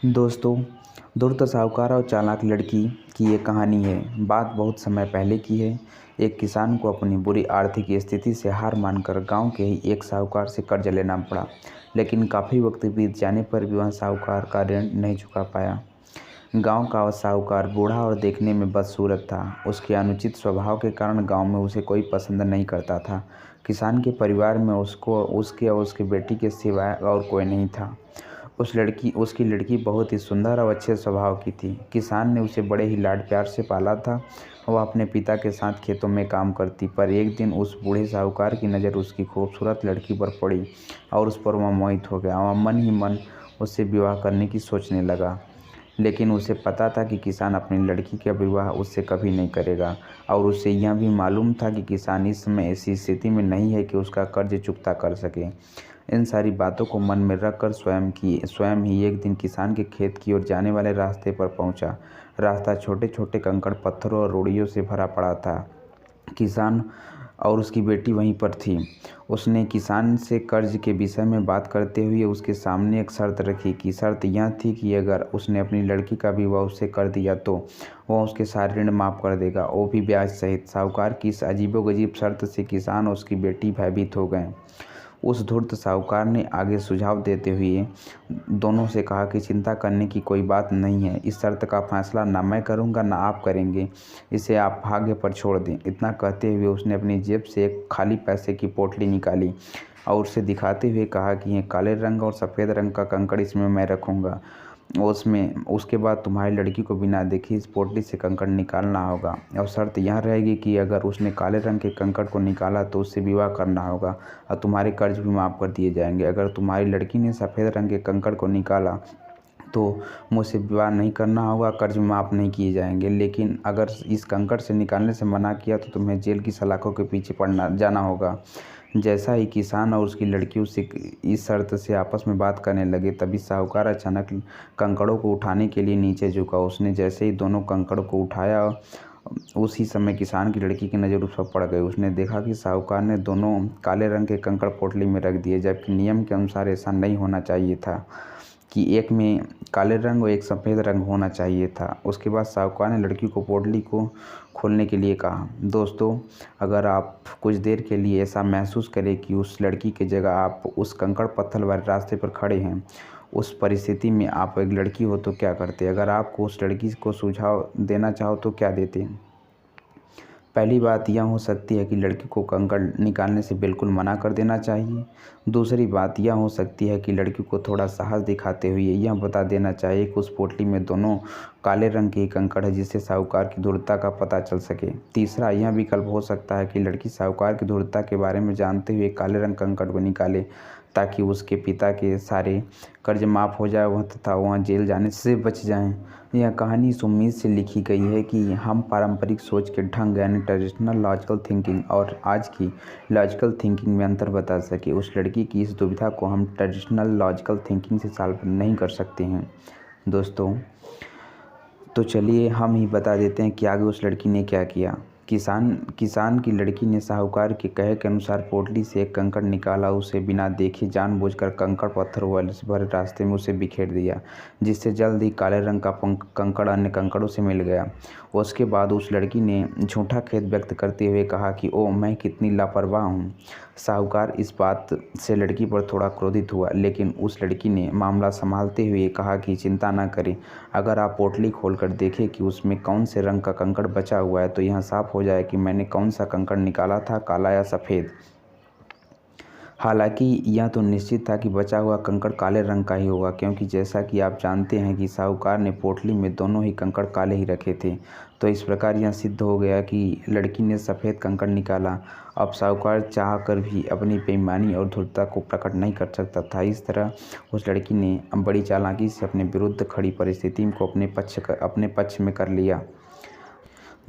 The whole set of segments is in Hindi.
दोस्तों, धूर्त साहूकार और चालाक लड़की की ये कहानी है। बात बहुत समय पहले की है। एक किसान को अपनी बुरी आर्थिक स्थिति से हार मानकर गांव के ही एक साहूकार से कर्ज लेना पड़ा, लेकिन काफ़ी वक्त बीत जाने पर भी वह साहूकार का ऋण नहीं चुका पाया। गांव का वह साहूकार बूढ़ा और देखने में बदसूरत था। उसके अनुचित स्वभाव के कारण गांव में उसे कोई पसंद नहीं करता था। किसान के परिवार में उसके और उसके बेटी के सिवाय और कोई नहीं था। उसकी लड़की बहुत ही सुंदर और अच्छे स्वभाव की थी। किसान ने उसे बड़े ही लाड प्यार से पाला था। वह अपने पिता के साथ खेतों में काम करती, पर एक दिन उस बूढ़े साहूकार की नज़र उसकी खूबसूरत लड़की पर पड़ी और उस पर वह मोहित हो गया। वह मन ही मन उससे विवाह करने की सोचने लगा, लेकिन उसे पता था कि किसान अपनी लड़की का विवाह उससे कभी नहीं करेगा, और उसे यह भी मालूम था कि किसान इस समय ऐसी स्थिति में नहीं है कि उसका कर्ज चुकता कर सके। इन सारी बातों को मन में रखकर स्वयं ही एक दिन किसान के खेत की ओर जाने वाले रास्ते पर पहुंचा। रास्ता छोटे छोटे कंकड़ पत्थरों और रोड़ियों से भरा पड़ा था। किसान और उसकी बेटी वहीं पर थी। उसने किसान से कर्ज के विषय में बात करते हुए उसके सामने एक शर्त रखी कि शर्त यह थी कि अगर उसने अपनी लड़की का विवाह उससे कर दिया तो वह उसके सारे ऋण माफ़ कर देगा, वो भी ब्याज सहित। साहूकार की इस अजीबोगरीब शर्त से किसान और उसकी बेटी भयभीत हो गए। उस धूर्त साहूकार ने आगे सुझाव देते हुए दोनों से कहा कि चिंता करने की कोई बात नहीं है। इस शर्त का फैसला ना मैं करूँगा ना आप करेंगे। इसे आप भाग्य पर छोड़ दें। इतना कहते हुए उसने अपनी जेब से एक खाली पैसे की पोटली निकाली और उसे दिखाते हुए कहा कि ये काले रंग और सफ़ेद रंग का कंकड़ इसमें मैं रखूँगा। उसके बाद तुम्हारी लड़की को बिना देखे इस पोटली से कंकड़ निकालना होगा, और शर्त यह रहेगी कि अगर उसने काले रंग के कंकड़ को निकाला तो उससे विवाह करना होगा और तुम्हारे कर्ज भी माफ़ कर दिए जाएंगे। अगर तुम्हारी लड़की ने सफ़ेद रंग के कंकड़ को निकाला तो मुझसे विवाह नहीं करना होगा, कर्ज माफ़ नहीं किए जाएंगे। लेकिन अगर इस कंकड़ से निकालने से मना किया तो तुम्हें जेल की सलाखों के पीछे पड़ना जाना होगा। जैसा ही किसान और उसकी लड़की उससे इस शर्त से आपस में बात करने लगे, तभी साहूकार अचानक कंकड़ों को उठाने के लिए नीचे झुका। उसने जैसे ही दोनों कंकड़ों को उठाया, उसी समय किसान की लड़की की नज़र उस पर पड़ गई। उसने देखा कि साहूकार ने दोनों काले रंग के कंकड़ पोटली में रख दिए, जबकि नियम के अनुसार ऐसा नहीं होना चाहिए था कि एक में काले रंग और एक सफ़ेद रंग होना चाहिए था। उसके बाद साहूकार ने लड़की को पोटली को खोलने के लिए कहा। दोस्तों, अगर आप कुछ देर के लिए ऐसा महसूस करें कि उस लड़की की जगह आप उस कंकड़ पत्थर वाले रास्ते पर खड़े हैं, उस परिस्थिति में आप एक लड़की हो तो क्या करते? अगर आपको उस लड़की को सुझाव देना चाहो तो क्या देते? पहली बात यह हो सकती है कि लड़की को कंकड़ निकालने से बिल्कुल मना कर देना चाहिए। दूसरी बात यह हो सकती है कि लड़की को थोड़ा साहस दिखाते हुए यह बता देना चाहिए कि उस पोटली में दोनों काले रंग के कंकड़ है, जिससे साहूकार की धूर्तता का पता चल सके। तीसरा यह विकल्प हो सकता है कि लड़की साहूकार की धूर्तता के बारे में जानते हुए काले रंग कंकड़ को निकाले, ताकि उसके पिता के सारे कर्ज माफ़ हो जाए तथा वह जेल जाने से बच जाएं। यह कहानी इस उम्मीद से लिखी गई है कि हम पारंपरिक सोच के ढंग यानी ट्रेडिशनल लॉजिकल थिंकिंग और आज की लॉजिकल थिंकिंग में अंतर बता सके। उस लड़की की इस दुविधा को हम ट्रेडिशनल लॉजिकल थिंकिंग से सॉल्व नहीं कर सकते हैं दोस्तों। तो चलिए हम ही बता देते हैं कि आगे उस लड़की ने क्या किया। किसान की लड़की ने साहूकार के कहे के अनुसार पोटली से एक कंकड़ निकाला। उसे बिना देखे जानबूझकर कंकड़ पत्थर वाले से भरे रास्ते में उसे बिखेर दिया, जिससे जल्द ही काले रंग का कंकड़ अन्य कंकड़ों से मिल गया। उसके बाद उस लड़की ने झूठा खेद व्यक्त करते हुए कहा कि ओह, मैं कितनी लापरवाह हूँ। साहूकार इस बात से लड़की पर थोड़ा क्रोधित हुआ, लेकिन उस लड़की ने मामला संभालते हुए कहा कि चिंता न करें, अगर आप पोटली खोलकर देखें कि उसमें कौन से रंग का कंकड़ बचा हुआ है तो यह साफ हो जाए कि मैंने कौन सा कंकड़ निकाला था, काला या सफ़ेद। हालांकि यह तो निश्चित था कि बचा हुआ कंकड़ काले रंग का ही होगा, क्योंकि जैसा कि आप जानते हैं कि साहूकार ने पोटली में दोनों ही कंकड़ काले ही रखे थे। तो इस प्रकार यह सिद्ध हो गया कि लड़की ने सफ़ेद कंकड़ निकाला। अब साहूकार चाह कर भी अपनी बेईमानी और धूर्तता को प्रकट नहीं कर सकता था। इस तरह उस लड़की ने बड़ी चालाकी से अपने विरुद्ध खड़ी परिस्थिति को अपने पक्ष में कर लिया।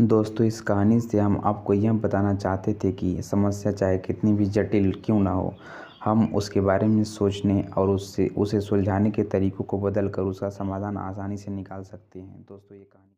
दोस्तों, इस कहानी से हम आपको यह बताना चाहते थे कि समस्या चाहे कितनी भी जटिल क्यों ना हो, हम उसके बारे में सोचने और उसे सुलझाने के तरीकों को बदल कर उसका समाधान आसानी से निकाल सकते हैं। दोस्तों, ये कहानी